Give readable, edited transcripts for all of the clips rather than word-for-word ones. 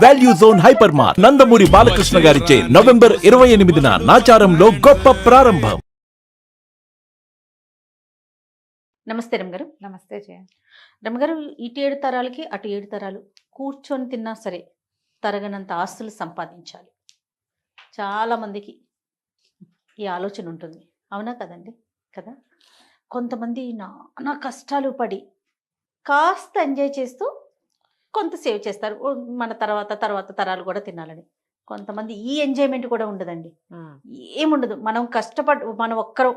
Value zone hyper mart Nandamuri Balakrishna గారిచే November 28న నాచారంలో గొప్ప ప్రారంభం. నమస్తే రమగారు. నమస్తే జయ. రమగారు, ఇటు 7 తరాలకి అటు 7 తరాలు కూర్చొని తిన్నా సరే తరగనంత ఆస్తులు సంపాదించాలి. చాలా మందికి ఈ ఆలోచన ఉంటుంది, అవునా కదండి? కదా, కొంతమంది నానా కష్టాలు పడి కాస్త ఎంజాయ్ చేస్తూ కొంత సేవ్ చేస్తారు, మన తర్వాత తరాలు కూడా తినాలని. కొంతమంది ఈ ఎంజాయ్మెంట్ కూడా ఉండదండి, ఏముండదు. మనం ఒక్కరం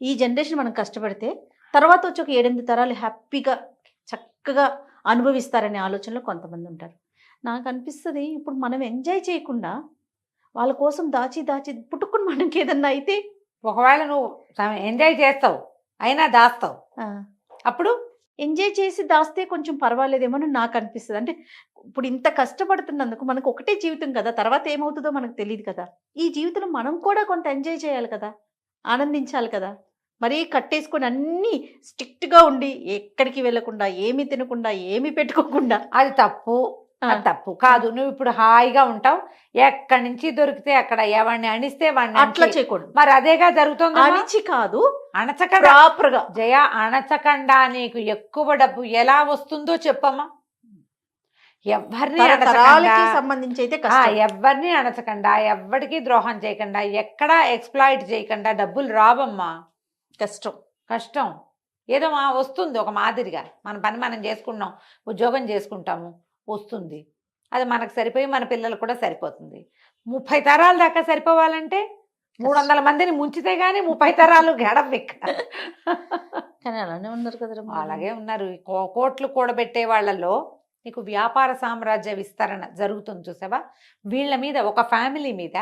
ఈ జనరేషన్ మనం కష్టపడితే తర్వాత వచ్చి ఒక 7-8 తరాలు హ్యాపీగా చక్కగా అనుభవిస్తారనే ఆలోచనలో కొంతమంది ఉంటారు. నాకు అనిపిస్తుంది, ఇప్పుడు మనం ఎంజాయ్ చేయకుండా వాళ్ళ కోసం దాచి పుట్టుకుని మనకి ఏదన్నా అయితే, ఒకవేళ నువ్వు ఎంజాయ్ చేస్తావు అయినా దాస్తావు, అప్పుడు ఎంజాయ్ చేసి దాస్తే కొంచెం పర్వాలేదేమో అని నాకు అనిపిస్తుంది. అంటే ఇప్పుడు ఇంత కష్టపడుతున్నందుకు మనకు ఒకటే జీవితం కదా, తర్వాత ఏమవుతుందో మనకు తెలియదు కదా. ఈ జీవితంలో మనం కూడా కొంత ఎంజాయ్ చేయాలి కదా, ఆనందించాలి కదా. మరీ కట్టేసుకొని అన్నీ స్ట్రిక్ట్గా ఉండి ఎక్కడికి వెళ్ళకుండా ఏమీ తినకుండా ఏమీ పెట్టుకోకుండా అది తప్పు. అది తప్పు కాదు. నువ్వు ఇప్పుడు హాయిగా ఉంటావు, ఎక్కడి నుంచి దొరికితే అక్కడ ఎవరిని అణిస్తే వాడిని అట్లా చేయకూడదు. మరి అదేగా జరుగుతుంది. అణిచి కాదు, అణచకుండా ప్రాపర్గా. జయ, అణచకుండా నీకు ఎక్కువ డబ్బు ఎలా వస్తుందో చెప్పమ్మా. తరాలకి సంబంధించి అయితే ఎవరిని అణచకుండా, ఎవరికి ద్రోహం చేయకుండా, ఎక్కడా ఎక్స్ప్లాయిట్ చేయకుండా డబ్బులు రావమ్మా. కష్టం ఏదో వస్తుంది ఒక మాదిరిగా. మన పని మనం చేసుకుంటాం, ఉద్యోగం చేసుకుంటాము, వస్తుంది. అది మనకు సరిపోయి మన పిల్లలు కూడా సరిపోతుంది. 30 తరాల దాకా సరిపోవాలంటే 300 మందిని ముంచితే గానీ 30 తరాలు గడవ. కానీ అలానే ఉన్నారు కదా. అలాగే ఉన్నారు. కోట్లు కూడబెట్టే వాళ్ళలో నీకు వ్యాపార సామ్రాజ్య విస్తరణ జరుగుతుంది చూసావా. వీళ్ళ మీద, ఒక ఫ్యామిలీ మీద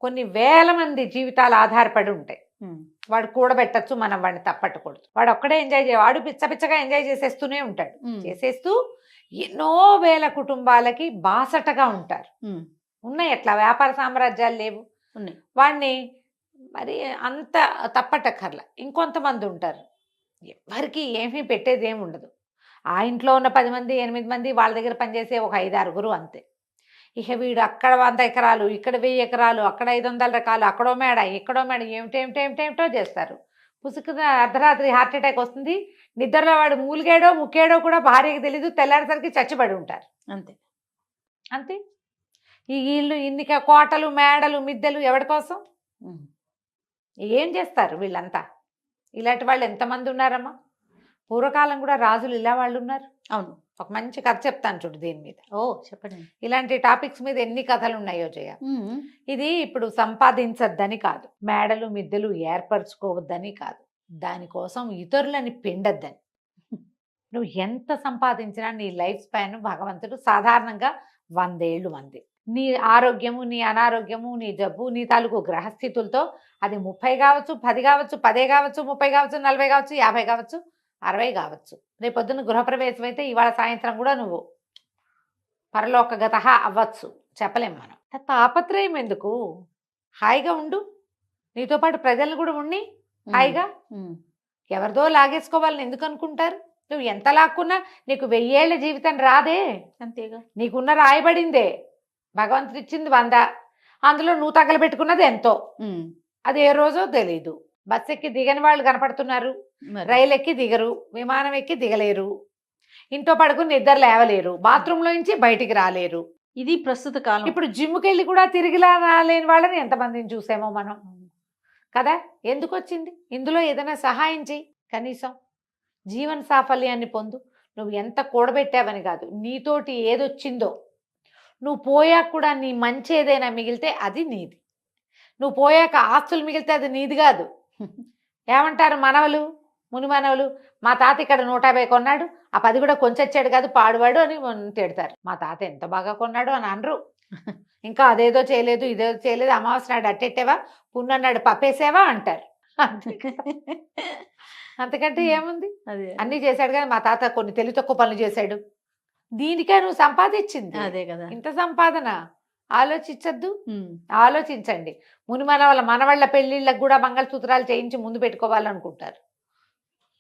కొన్ని వేల మంది జీవితాలు ఆధారపడి ఉంటాయి. వాడు కూడబెట్టచ్చు, మనం వాడిని తప్పట్టకూడదు. వాడు ఒక్కడే ఎంజాయ్ వాడు పిచ్చగా ఎంజాయ్ చేసేస్తూనే ఉంటాడు. చేసేస్తూ ఎన్నో వేల కుటుంబాలకి బాసటగా ఉంటారు. ఉన్నాయి అట్లా వ్యాపార సామ్రాజ్యాలు లేవు, ఉన్నాయి. వాడిని మరి అంత తప్పటక్కర్లా. ఇంకొంతమంది ఉంటారు, ఎవరికి ఏమీ పెట్టేది ఏమి ఉండదు. ఆ ఇంట్లో ఉన్న 10 మంది 8 మంది వాళ్ళ దగ్గర పనిచేసే ఒక 5-6 అంతే. ఇక వీడు అక్కడ 100 ఎకరాలు, ఇక్కడ 1000 ఎకరాలు, అక్కడ 500 రకాలు, అక్కడో మేడ ఇక్కడో మేడ, ఏమిటేమిటో చేస్తారు. పుసుకున అర్ధరాత్రి హార్ట్ అటాక్ వస్తుంది. నిద్రలో వాడు మూలిగాడో ముక్కాడో కూడా భార్యకి తెలీదు. తెల్లారేసరికి చచ్చిపడి ఉంటారు. అంతే. ఈ ఇల్లు ఇన్ని కోటలు మేడలు మిద్దెలు ఎవరి కోసం? ఏం చేస్తారు వీళ్ళంతా? ఇలాంటి వాళ్ళు ఎంతమంది ఉన్నారమ్మా. పూర్వకాలం కూడా రాజులు ఇలా వాళ్ళు ఉన్నారు. అవును. ఒక మంచి కథ చెప్తాను చూడు దీని మీద. చెప్పండి. ఇలాంటి టాపిక్స్ మీద ఎన్ని కథలు ఉన్నాయో జయ. ఇది ఇప్పుడు సంపాదించద్దని కాదు, మేడలు మిద్దెలు ఏర్పరచుకోవద్దని కాదు, దానికోసం ఇతరులని పిండద్దని. నువ్వు ఎంత సంపాదించినా నీ లైఫ్ స్పాన్ భగవంతుడు సాధారణంగా 100 ఏళ్ళు మంది. నీ ఆరోగ్యము, నీ అనారోగ్యము, నీ జబ్బు, నీ తాలూకు గ్రహస్థితులతో అది 30 కావచ్చు, 10 కావచ్చు, 10 కావచ్చు, 30 కావచ్చు, 40 కావచ్చు, 50 కావచ్చు, 60 కావచ్చు. రేపొద్దున గృహప్రవేశం అయితే ఇవాళ సాయంత్రం కూడా నువ్వు పరలోకగత అవ్వచ్చు, చెప్పలేం మనం. తాపత్రయం ఎందుకు? హాయిగా ఉండు, నీతో పాటు ప్రజలను కూడా ఉండి హాయిగా. ఎవరిదో లాగేసుకోవాలని ఎందుకు అనుకుంటారు? నువ్వు ఎంత లాక్కున్నా నీకు 1000 ఏళ్ల జీవితం రాదే. అంతేగా. నీకున్న రాయబడిందే, భగవంతుడు ఇచ్చింది 100, అందులో నువ్వు తగలబెట్టుకున్నది ఎంతో. అది ఏ రోజో తెలీదు. బస్ ఎక్కి దిగని వాళ్ళు కనపడుతున్నారు, రైలు ఎక్కి దిగరు, విమానం ఎక్కి దిగలేరు, ఇంట్లో పడుకుని నిద్ర లేవలేరు, బాత్రూంలో నుంచి బయటికి రాలేరు. ఇది ప్రస్తుత కాలం. ఇప్పుడు జిమ్కి వెళ్ళి కూడా తిరిగిలా రాలేని వాళ్ళని ఎంతమందిని చూసామో మనం కదా. ఎందుకు వచ్చింది? ఇందులో ఏదైనా సహాయం చేయి, కనీసం జీవన సాఫల్యాన్ని పొందు. నువ్వు ఎంత కూడబెట్టావని కాదు, నీతోటి ఏదొచ్చిందో నువ్వు పోయాక కూడా నీ మంచి ఏదైనా మిగిలితే అది నీది. నువ్వు పోయాక ఆస్తులు మిగిలితే అది నీది కాదు. ఏమంటారు మనవలు, ముని మనవలు, మా తాత ఇక్కడ 150 కొన్నాడు, ఆ 10 కూడా కొంచెచ్చాడు కాదు పాడువాడు అని తిడతారు. మా తాత ఎంత బాగా కొన్నాడు అని అనరు. ఇంకా అదేదో చేయలేదు, ఇదేదో చేయలేదు, అమావాస్య నాడు అట్టెట్టావా, పున్నన్నాడు పప్పేసావా అంటారు. అంతకంటే ఏముంది? అన్నీ చేశాడు కానీ మా తాత కొన్ని తెలివి తక్కువ పనులు చేశాడు. దీనికే నువ్వు సంపాదించింది అదే కదా. ఇంత సంపాదన ఆలోచించద్దు. ఆలోచించండి. ముని మనవళ్ళ పెళ్లిళ్ళకు కూడా మంగళసూత్రాలు చేయించి ముందు పెట్టుకోవాలనుకుంటారు.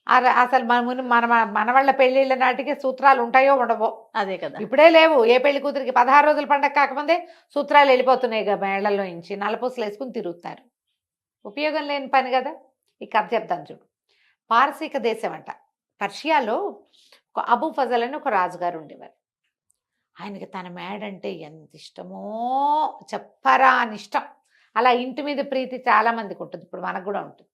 అసలు మన మన వాళ్ళ పెళ్ళిళ్ళ నాటికి సూత్రాలు ఉంటాయో ఉండవో. అదే కదా. ఇప్పుడే లేవు. ఏ పెళ్లి కూతురికి 16 రోజుల పండగ కాకముందే సూత్రాలు వెళ్ళిపోతున్నాయి మేళ్లలో నుంచి, నల్లపూసలు వేసుకుని తిరుగుతున్నారు. ఉపయోగం లేని పని కదా. ఈ కథ చెప్తాను చూడు. పారసీక దేశం అంట, పర్షియాలో ఒక అబూ ఫజల్ అని ఒక రాజుగారు ఉండేవారు. ఆయనకి తన మేడంటే ఎంత ఇష్టమో చెప్పరా అని ఇష్టం. అలా ఇంటి మీద ప్రీతి చాలా మందికి ఉంటుంది, ఇప్పుడు మనకు కూడా ఉంటుంది.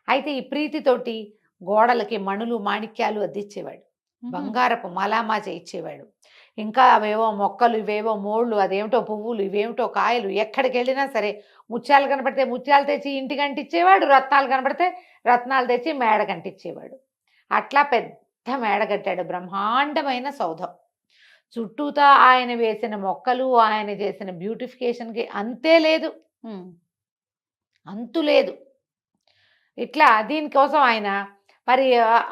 అయితే ఈ ప్రీతితోటి గోడలకి మణులు మాణిక్యాలు అద్దిచ్చేవాడు, బంగారపు మలామా చేయించేవాడు. ఇంకా అవేవో మొక్కలు, ఇవేవో మోళ్ళు, అదేమిటో పువ్వులు, ఇవేమిటో కాయలు. ఎక్కడికి వెళ్ళినా సరే ముత్యాలు కనపడితే ముత్యాలు తెచ్చి ఇంటికి అంటించేవాడు, రత్నాలు కనపడితే రత్నాలు తెచ్చి మేడ కంటించేవాడు. అట్లా పెద్ద మేడ కట్టాడు, బ్రహ్మాండమైన సౌధం. చుట్టూతా ఆయన వేసిన మొక్కలు, ఆయన చేసిన బ్యూటిఫికేషన్కి అంతే లేదు, అంతు లేదు. ఇట్లా దీనికోసం ఆయన మరి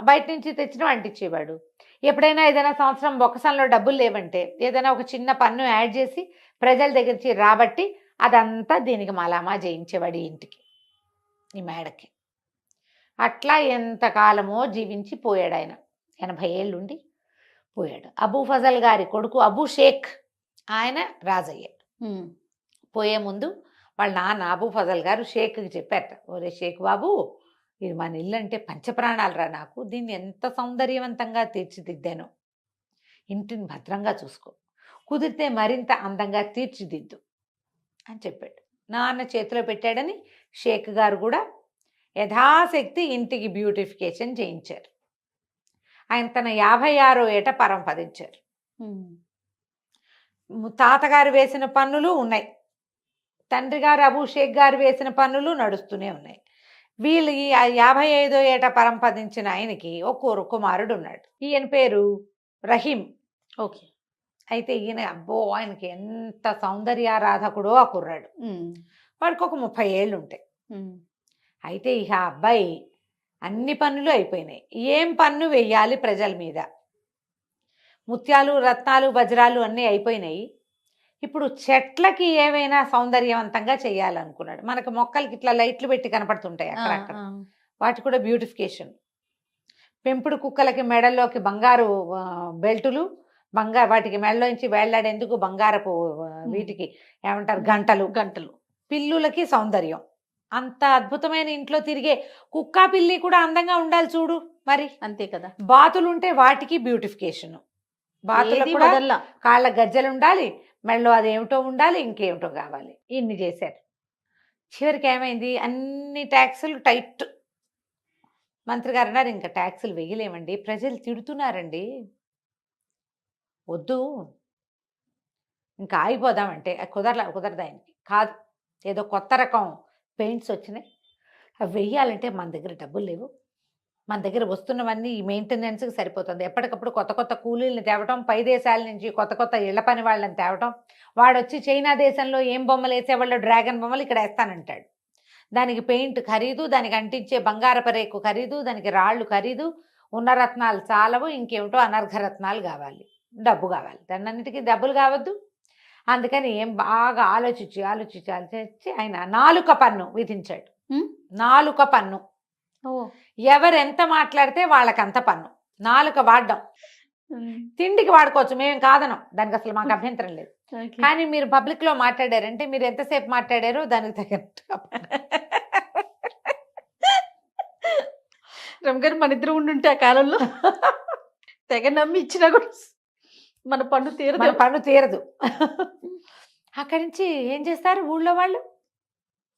బయట నుంచి తెచ్చిన అంటించేవాడు. ఎప్పుడైనా ఏదైనా సంవత్సరం బొక్కసంలో డబ్బులు లేవంటే ఏదైనా ఒక చిన్న పన్ను యాడ్ చేసి ప్రజల దగ్గర నుంచి రాబట్టి అదంతా దీనికి మలామా చేయించేవాడు, ఈ ఇంటికి, ఈ మేడకి. అట్లా ఎంతకాలమో జీవించి పోయాడు ఆయన. 80 ఏళ్ళుండి పోయాడు. అబూ ఫజల్ గారి కొడుకు అబూ షేక్ ఆయన రాజయ్యాడు. పోయే ముందు వాళ్ళ నాన్న అబూ ఫజల్ గారు షేక్కి చెప్పారట, ఒరే షేక్ బాబు, ఇది మన ఇల్లు అంటే పంచప్రాణాలు రా నాకు, దీన్ని ఎంత సౌందర్యవంతంగా తీర్చిదిద్దాను, ఇంటిని భద్రంగా చూసుకో, కుదిరితే మరింత అందంగా తీర్చిదిద్దు అని చెప్పాడు. నాన్న చేతిలో పెట్టాడని షేక్ గారు కూడా యథాశక్తి ఇంటికి బ్యూటిఫికేషన్ చేయించారు. ఆయన తన 56వ ఏట పరంపదించారు. తాతగారు వేసిన పన్నులు ఉన్నాయి, తండ్రి గారు అబూ షేక్ గారు వేసిన పన్నులు నడుస్తూనే ఉన్నాయి. వీళ్ళు ఈ 55వ ఏట పరంపదించిన ఆయనకి ఒక కుమారుడు ఉన్నాడు. ఈయన పేరు రహీం. ఓకే. అయితే ఈయన అబ్బో ఆయనకి ఎంత సౌందర్యారాధకుడో ఆ కుర్రాడు. వాడికి ఒక 30 ఏళ్ళు ఉంటాయి. అయితే ఇక ఆ అబ్బాయి అన్ని పన్నులు అయిపోయినాయి. ఏం పన్ను వెయ్యాలి ప్రజల మీద? ముత్యాలు, రత్నాలు, వజ్రాలు అన్నీ అయిపోయినాయి. ఇప్పుడు చెట్లకి ఏవైనా సౌందర్యవంతంగా చేయాలనుకున్నాడు. మనకు మొక్కలకి ఇట్లా లైట్లు పెట్టి కనపడుతుంటాయి అక్కడక్కడ, వాటి కూడా బ్యూటిఫికేషన్. పెంపుడు కుక్కలకి మెడల్లోకి బంగారు బెల్టులు, వాటికి మెడలోంచి వేళ్లాడేందుకు బంగారపు వీటికి ఏమంటారు గంటలు. పిల్లులకి సౌందర్యం. అంత అద్భుతమైన ఇంట్లో తిరిగే కుక్క పిల్లి కూడా అందంగా ఉండాలి చూడు మరి, అంతే కదా. బాతులు ఉంటే వాటికి బ్యూటిఫికేషన్, బాతులకు కూడా కాళ్ళ గజ్జలు ఉండాలి, మెడలో అదేమిటో ఉండాలి, ఇంకేమిటో కావాలి. ఇన్ని చేశారు. చివరికి ఏమైంది, అన్ని ట్యాక్సులు టైట్. మంత్రి గారు అన్నారు, ఇంకా ట్యాక్సులు వెయ్యలేమండి, ప్రజలు తిడుతున్నారండి, వద్దు, ఇంకా ఆగిపోదామంటే కుదరదు ఆయనకి. కాదు, ఏదో కొత్త రకం పెయింట్స్ వచ్చినాయి, అవి వెయ్యాలంటే మన దగ్గర డబ్బులు లేవు, మన దగ్గర వస్తున్నవన్నీ ఈ మెయింటెనెన్స్కి సరిపోతుంది. ఎప్పటికప్పుడు కొత్త కొత్త కూలీలను తేవటం, పై దేశాల నుంచి కొత్త ఇళ్ల పని వాళ్ళని తేవటం. వాడు వచ్చి చైనా దేశంలో ఏం బొమ్మలు వేసేవాళ్ళు డ్రాగన్ బొమ్మలు ఇక్కడ వేస్తానంటాడు. దానికి పెయింట్ ఖరీదు, దానికి అంటించే బంగారపు రేకు ఖరీదు, దానికి రాళ్ళు ఖరీదు, ఉన్న రత్నాలు చాలవు, ఇంకేమిటో అనర్ఘ రత్నాలు కావాలి, డబ్బు కావాలి. దాన్నిటికీ డబ్బులు కావద్దు. అందుకని ఏం బాగా ఆలోచించి ఆయన 4 పన్ను విధించాడు. 4 పన్ను. ఎవరెంత మాట్లాడితే వాళ్ళకంత పన్ను. 4 వాడడం. తిండికి వాడుకోవచ్చు, మేము కాదనం, దానికి అసలు మాకు అభ్యంతరం లేదు. కానీ మీరు పబ్లిక్ లో మాట్లాడారంటే మీరు ఎంతసేపు మాట్లాడారో దానికి తగినట్టుగా. రమగారు మన ఇద్దరు ఉండుంటే ఆ కాలంలో తెగ నమ్మి ఇచ్చినా కూడా మన పన్ను తీరదు. అక్కడి నుంచి ఏం చేస్తారు ఊళ్ళో వాళ్ళు,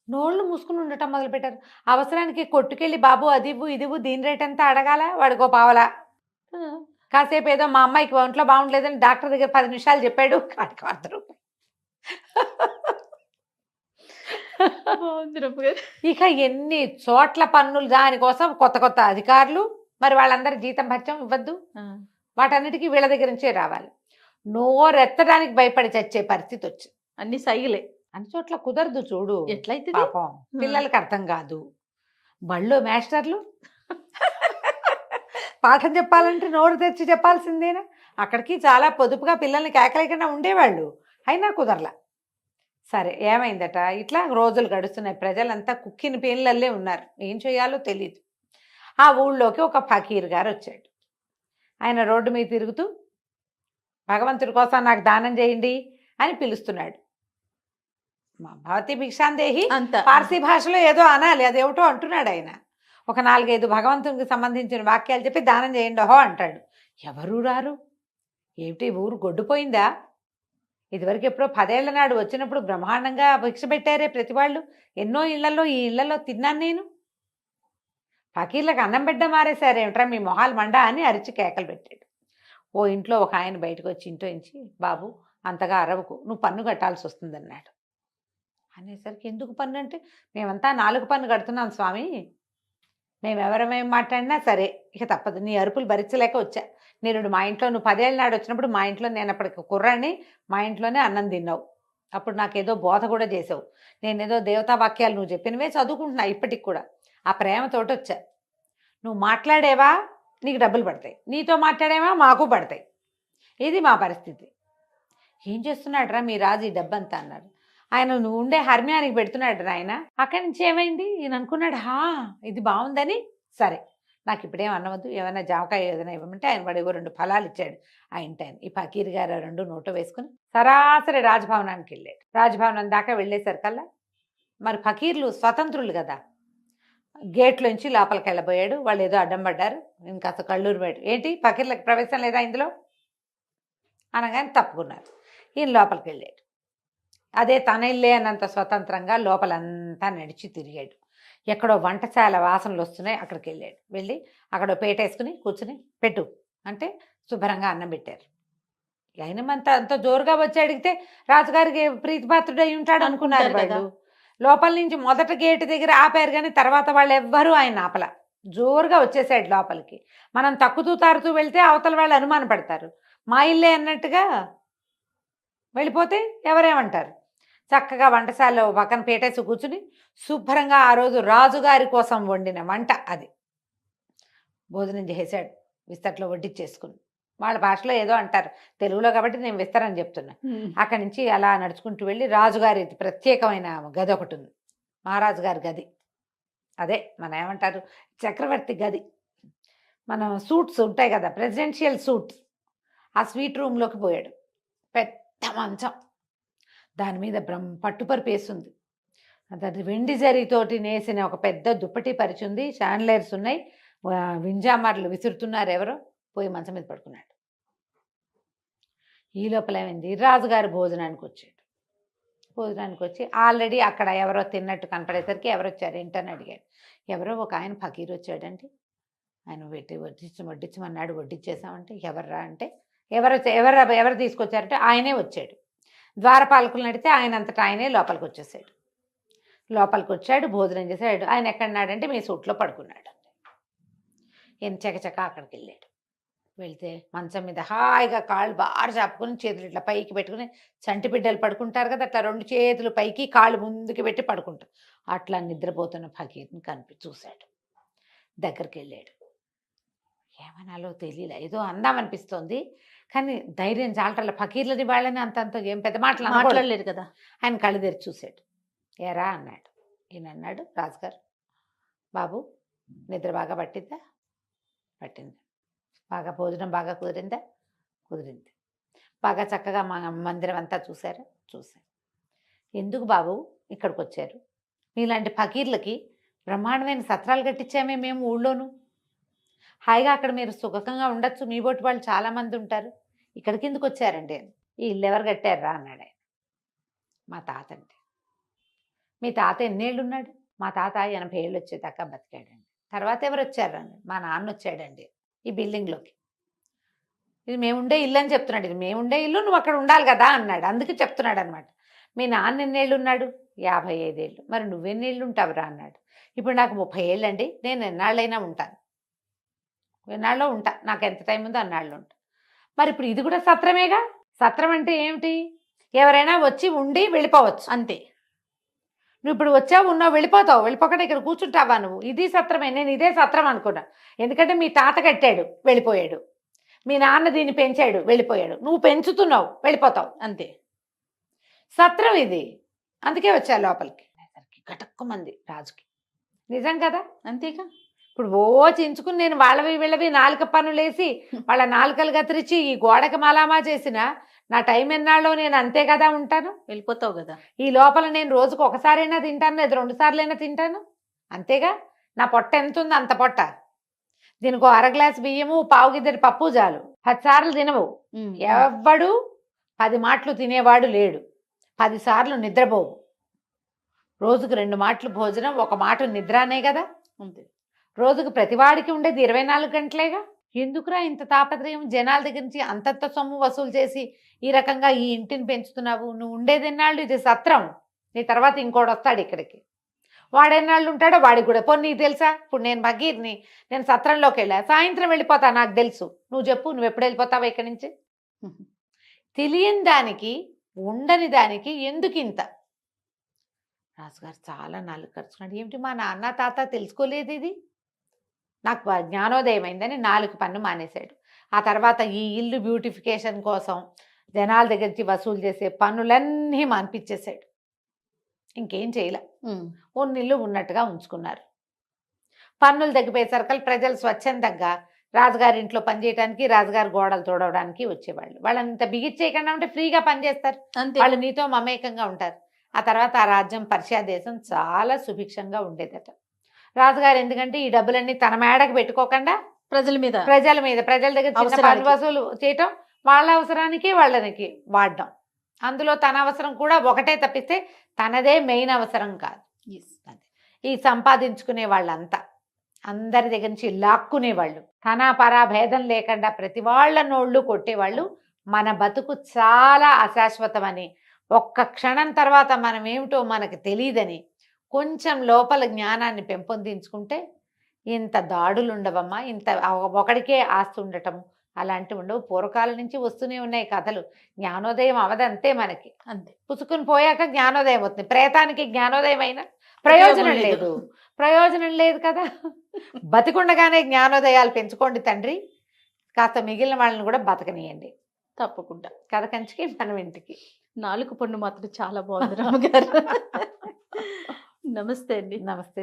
నోళ్ళు మూసుకుని ఉండటం మొదలుపెట్టారు. అవసరానికి కొట్టుకెళ్ళి బాబు అది ఇవ్వు ఇది ఇవ్వు, దీని రేట్ అంతా అడగాల, వాడికో పావలా. కాసేపు ఏదో మా అమ్మాయికి ఒంట్లో బాగుండలేదని డాక్టర్ దగ్గర 10 నిమిషాలు చెప్పాడు, వాడికి 100 రూపాయలు. ఇక ఎన్ని చోట్ల పన్నులు, దానికోసం కొత్త అధికారులు, మరి వాళ్ళందరూ జీతం భత్యం ఇవ్వద్దు, వాటన్నిటికీ వీళ్ళ దగ్గర నుంచే రావాలి. నోరెత్తడానికి భయపడి చచ్చే పరిస్థితి వచ్చింది. అన్ని సైగులే, అన్ని చోట్ల కుదరదు చూడు. ఎట్లయితే పాపం పిల్లలకి అర్థం కాదు. బళ్ళో మాస్టర్లు పాఠం చెప్పాలంటే నోరు తెచ్చి చెప్పాల్సిందేనా? అక్కడికి చాలా పొదుపుగా పిల్లల్ని కేకలేకుండా ఉండేవాళ్ళు, అయినా కుదరలా. సరే ఏమైందట, ఇట్లా రోజులు గడుస్తున్నాయి. ప్రజలంతా కుక్కిన పేన్లల్లే ఉన్నారు, ఏం చేయాలో తెలియదు. ఆ ఊళ్ళోకి ఒక ఫకీర్ గారు వచ్చాడు. ఆయన రోడ్డు మీద తిరుగుతూ భగవంతుడి కోసం నాకు దానం చేయండి అని పిలుస్తున్నాడు. మా భవతి భిక్షాందేహి అంత పార్సీ భాషలో ఏదో అనాలి, అదేమిటో అంటున్నాడు ఆయన. ఒక 4-5 భగవంతునికి సంబంధించిన వాక్యాలు చెప్పి దానం చేయండి ఓహో అంటాడు. ఎవరు రారు, ఏమిటి ఊరు గొడ్డుపోయిందా? ఇదివరకు ఎప్పుడో 10 ఏళ్ల నాడు వచ్చినప్పుడు బ్రహ్మాండంగా భిక్ష పెట్టారే ప్రతి వాళ్ళు, ఎన్నో ఇళ్లలో, ఈ ఇళ్లలో తిన్నాను నేను. ఫకీర్లకు అన్నం బిడ్డ మారేశారేమిట్రా మీ మొహాలు మండా అని అరిచి కేకలు పెట్టాడు. ఓ ఇంట్లో ఒక ఆయన బయటకు వచ్చి ఇంట్లో నుంచి, బాబు అంతగా అరవకు, నువ్వు పన్ను కట్టాల్సి వస్తుందన్నాడు. అనేసరికి ఎందుకు పన్ను అంటే, మేమంతా 4 పన్ను కడుతున్నాం స్వామి, మేము ఎవరమేం మాట్లాడినా సరే ఇక తప్పదు, నీ అరుపులు భరించలేక వచ్చా. నేను మా ఇంట్లో నువ్వు 10 ఏళ్ళ నాడు వచ్చినప్పుడు మా ఇంట్లో నేను అప్పటికి కుర్రాన్ని, మా ఇంట్లోనే అన్నం తిన్నావు. అప్పుడు నాకేదో బోధ కూడా చేసావు. నేనేదో దేవతా వాక్యాలు నువ్వు చెప్పినవే చదువుకుంటున్నా ఇప్పటికి కూడా. ఆ ప్రేమతోటి వచ్చా. నువ్వు మాట్లాడేవా నీకు డబ్బులు పడతాయి, నీతో మాట్లాడేవా మాకు పడతాయి. ఇది మా పరిస్థితి. ఏం చేస్తున్నాడు రా మీ రాజు ఈ డబ్బంతా అన్నారు. ఆయన నువ్వు ఉండే హర్మ్యానికి పెడుతున్నాడు ఆయన. అక్కడి నుంచి ఏమైంది ఈయన అనుకున్నాడు, ఇది బాగుందని, సరే నాకు ఇప్పుడేం అన్నవద్దు, ఏమైనా జామకాయ ఏదైనా ఇవ్వమంటే ఆయన వాడు 2 ఫలాలు ఇచ్చాడు ఆ ఇంటి ఆయన. ఈ ఫకీర్ గారు 2 నోట్లో వేసుకుని సరాసరి రాజభవనానికి వెళ్ళాడు. రాజభవనం దాకా వెళ్ళేసరికల్లా మరి ఫకీర్లు స్వతంత్రులు కదా, గేట్లోంచి లోపలికి వెళ్ళబోయాడు. వాళ్ళు ఏదో అడ్డం పడ్డారు. నేను కాస్త కళ్ళూరు బయట, ఏంటి ఫకీర్లకు ప్రవేశం లేదా ఇందులో అనగానే తప్పుకున్నారు. ఈయన లోపలికి వెళ్ళాడు. అదే తన ఇల్లే అన్నంత స్వతంత్రంగా లోపలంతా నడిచి తిరిగాడు. ఎక్కడో వంటశాల వాసనలు వస్తున్నాయి, అక్కడికి వెళ్ళాడు. వెళ్ళి అక్కడ పేట వేసుకుని కూర్చుని పెట్టు అంటే శుభ్రంగా అన్నం పెట్టారు. అయినమంతా అంత జోరుగా వచ్చి అడిగితే రాజుగారికి ప్రీతిపాత్రుడు అయి ఉంటాడు అనుకున్నారు వాళ్ళు. లోపల నుంచి మొదట గేటు దగ్గర ఆపారు, కానీ తర్వాత వాళ్ళు ఎవ్వరూ ఆయన ఆపల. జోరుగా వచ్చేసాడు లోపలికి. మనం తక్కుతూ తారుతూ వెళ్తే అవతల వాళ్ళు అనుమాన పడతారు. మా ఇల్లే అన్నట్టుగా వెళ్ళిపోతే ఎవరేమంటారు. చక్కగా వంటశాలలో పక్కన పేటేసి కూర్చుని శుభ్రంగా ఆ రోజు రాజుగారి కోసం వండిన వంట అది భోజనం చేశాడు. విస్తట్లో వడ్డిచ్చేసుకుని, వాళ్ళ భాషలో ఏదో అంటారు, తెలుగులో కాబట్టి నేను విస్తరని చెప్తున్నా. అక్కడి నుంచి అలా నడుచుకుంటూ వెళ్ళి రాజుగారి ప్రత్యేకమైన గది ఒకటి ఉంది, మహారాజు గారి గది. అదే మన ఏమంటారు చక్రవర్తి గది. మనం సూట్స్ ఉంటాయి కదా, ప్రెసిడెన్షియల్ సూట్స్, ఆ స్వీట్ రూమ్లోకి పోయాడు. పెద్ద మంచం, దాని మీద పట్టుపరుపు వేసింది. అది వెండి జరీతోటి నేసిన ఒక పెద్ద దుప్పటి పరిచింది. షాన్లైర్స్ ఉన్నాయి, వింజామార్లు విసురుతున్నారు ఎవరో. పోయి మంచం మీద పడుకున్నాడు. ఈ లోపల ఏమైంది, రాజుగారు భోజనానికి వచ్చాడు. భోజనానికి వచ్చి ఆల్రెడీ అక్కడ ఎవరో తిన్నట్టు కనపడేసరికి ఎవరు వచ్చారు ఏంటని అడిగాడు. ఎవరో ఒక ఆయన ఫకీర్ వచ్చాడంటే, ఆయన వడ్డించమన్నాడు, వడ్డించేసామంటే ఎవర్రా అంటే ఎవరు తీసుకొచ్చారంటే ఆయనే వచ్చాడు. ద్వారపాలకులను అడిగితే ఆయన అంతటా ఆయనే లోపలికి వచ్చేసాడు. లోపలికి వచ్చాడు, భోజనం చేశాడు. ఆయన ఎక్కడున్నాడంటే మీ సూట్లో పడుకున్నాడు. ఈయన చకచక అక్కడికి వెళ్ళాడు. వెళ్తే మంచం మీద హాయిగా కాళ్ళు బాగా చాపుకుని చేతులు ఇట్లా పైకి పెట్టుకుని, చంటి బిడ్డలు పడుకుంటారు కదా అట్లా 2 చేతులు పైకి కాళ్ళు ముందుకు పెట్టి పడుకుంటారు. అట్లా నిద్రపోతున్న ఫకీర్ని చూశాడు. దగ్గరికి వెళ్ళాడు. ఏమనాలో తెలియలే, ఏదో అందామనిపిస్తోంది, కానీ ధైర్యం చాలటల. ఫకీర్లని వాళ్ళని అంతంత ఏం పెద్ద మాట్లాడలేరు కదా. ఆయన కళ్ళు తెరిచి చూశాడు. ఏరా అన్నాడు. ఈయన అన్నాడు, రాజుగారు బాబు నిద్ర బాగా పట్టిందా? పట్టింది. బాగా భోజనం బాగా కుదిరిందా? కుదిరింది. బాగా చక్కగా మా మందిరం అంతా చూశారా? చూశారు. ఎందుకు బాబు ఇక్కడికి వచ్చారు? మీలాంటి ఫకీర్లకి బ్రహ్మాండమైన సత్రాలు కట్టించామే మేము ఊళ్ళోను. హాయిగా అక్కడ మీరు సుఖంగా ఉండొచ్చు, మీ బోటి వాళ్ళు చాలామంది ఉంటారు. ఇక్కడికి ఎందుకు వచ్చారండి? ఈ ఇల్లు ఎవరు కట్టారా అన్నాడు ఆయన. మా తాత అంటే. మీ తాత ఎన్నేళ్ళు ఉన్నాడు? మా తాత 80 ఏళ్ళు వచ్చేదాకా బతికాడండి. తర్వాత ఎవరు వచ్చారండి? మా నాన్న వచ్చాడండి ఈ బిల్డింగ్లోకి. ఇది మేముండే ఇల్లు అని చెప్తున్నాడు. ఇది మేముండే ఇల్లు, నువ్వు అక్కడ ఉండాలి కదా అన్నాడు. అందుకే చెప్తున్నాడు అనమాట. మీ నాన్న ఎన్నేళ్ళు ఉన్నాడు? 55 ఏళ్ళు. మరి నువ్వెన్నేళ్ళు ఉంటావురా అన్నాడు. ఇప్పుడు నాకు 30 ఏళ్ళండి, నేను ఎన్నాళ్ళైనా ఉంటాను, ఎన్నాళ్ళలో ఉంటా, నాకు ఎంత టైం ఉందో అన్నాళ్ళు ఉంటా. మరి ఇప్పుడు ఇది కూడా సత్రమేగా. సత్రం అంటే ఏమిటి? ఎవరైనా వచ్చి ఉండి వెళ్ళిపోవచ్చు అంతే. నువ్వు ఇప్పుడు వచ్చావు, ఉన్నావు, వెళ్ళిపోతావు. వెళ్ళిపోకుండా ఇక్కడ కూర్చుంటావా నువ్వు? ఇది సత్రమే. నేను ఇదే సత్రం అనుకున్నా. ఎందుకంటే మీ తాత కట్టాడు, వెళ్ళిపోయాడు. మీ నాన్న దీన్ని పెంచాడు, వెళ్ళిపోయాడు. నువ్వు పెంచుతున్నావు, వెళ్ళిపోతావు అంతే. సత్రం ఇది. అందుకే వచ్చా లోపలికి. గటక్కుమంది రాజుకి. నిజం కదా? అంతేగా. ఇప్పుడు ఓ చించుకుని నేను వాళ్ళవి వీళ్ళవి నాలుక పనులేసి వాళ్ళ నాలుకలు కత్తిరించి ఈ గోడకి మలామా చేసిన నా టైం ఎన్నాళ్ళో నేను అంతే కదా ఉంటాను. వెళ్ళిపోతావు కదా. ఈ లోపల నేను రోజుకు ఒకసారైనా తింటాను, లేదా 2 సార్లైనా తింటాను, అంతేగా. నా పొట్ట ఎంత ఉంది అంత పొట్ట. దీనికి 1/2 గ్లాస్ బియ్యము, పావు గిద్దెడి పప్పు చాలు. 10 సార్లు తినవు. ఎవ్వడు 10 మాటలు తినేవాడు లేడు. 10 సార్లు నిద్రపోవు. రోజుకు 2 మాటలు భోజనం, 1 మాట నిద్ర అనే కదా. అంతే. రోజుకు ప్రతివాడికి ఉండేది 24 గంటలేగా. ఎందుకురా ఇంత తాపత్రయం? జనాల దగ్గర నుంచి అంతంత సొమ్ము వసూలు చేసి ఈ రకంగా ఈ ఇంటిని పెంచుతున్నావు. నువ్వు ఉండేది ఎన్నాళ్ళు? ఇది సత్రం. నీ తర్వాత ఇంకోటి వస్తాడు ఇక్కడికి. వాడెన్నాళ్ళు ఉంటాడో వాడికి కూడా. పోనీ నీకు తెలుసా? ఇప్పుడు నేను భగీర్ని, నేను సత్రంలోకి వెళ్ళా, సాయంత్రం వెళ్ళిపోతా, నాకు తెలుసు. నువ్వు చెప్పు, నువ్వు ఎప్పుడు వెళ్ళిపోతావా ఇక్కడి నుంచి? తెలియని దానికి, ఉండని దానికి ఎందుకు ఇంత? రాజుగారు చాలా నాలుగు ఖర్చుకున్నాడు. ఏమిటి మా నాన్న తాత తెలుసుకోలేదు ఇది? నాకు జ్ఞానోదయం అయిందని 4 పన్ను మానేశాడు. ఆ తర్వాత ఈ ఇల్లు బ్యూటిఫికేషన్ కోసం జనాల దగ్గర నుంచి వసూలు చేసే పన్నులన్నీ మాన్పించేశాడు. ఇంకేం చేయలే. ఇల్లు ఉన్నట్టుగా ఉంచుకున్నారు. పన్నులు తగ్గిపోయేసరికి ప్రజలు స్వచ్ఛందంగా రాజుగారి ఇంట్లో పనిచేయడానికి, రాజుగారి గోడలు తోడవడానికి వచ్చేవాళ్ళు. వాళ్ళని ఇంత బిగిచ్చేయకుండా ఉంటే ఫ్రీగా పనిచేస్తారు. వాళ్ళు నీతో మమేకంగా ఉంటారు. ఆ తర్వాత ఆ రాజ్యం పర్షియా దేశం చాలా సుభిక్షంగా ఉండేదట. రాజుగారు ఎందుకంటే ఈ డబ్బులన్నీ తన మేడకు పెట్టుకోకుండా ప్రజల మీద ప్రజల దగ్గర చిన్న పన్ను వసూలు చేయటం, వాళ్ళ అవసరానికి వాళ్ళకి వాడడం. అందులో తన అవసరం కూడా ఒకటే తప్పిస్తే తనదే మెయిన్ అవసరం కాదు. ఈ సంపాదించుకునే వాళ్ళంతా అందరి దగ్గర నుంచి లాక్కునేవాళ్ళు, తన పరా భేదం లేకుండా ప్రతి వాళ్ళ నోళ్ళు కొట్టేవాళ్ళు. మన బతుకు చాలా అశాశ్వతమని, ఒక్క క్షణం తర్వాత మనం ఏమిటో మనకు తెలియదని కొంచెం లోపల జ్ఞానాన్ని పెంపొందించుకుంటే ఇంత దాడులు ఉండవమ్మా. ఇంత ఒకడికే ఆస్తి ఉండటము అలాంటివి ఉండవు. పూర్వకాలం నుంచి వస్తూనే ఉన్నాయి కథలు. జ్ఞానోదయం అవదంతే మనకి. అంతే. పుసుకుని పోయాక జ్ఞానోదయం అవుతుంది. ప్రేతానికి జ్ఞానోదయం అయినా ప్రయోజనం లేదు కదా. బతికుండగానే జ్ఞానోదయాలు పెంచుకోండి తండ్రి. కాస్త మిగిలిన వాళ్ళని కూడా బతకనియండి. తప్పకుండా. కథ కంచికి మనం ఇంటికి. 4 పన్ను మాత్రం చాలా బాగుంది రామగారు. నమస్తే అండి. నమస్తే.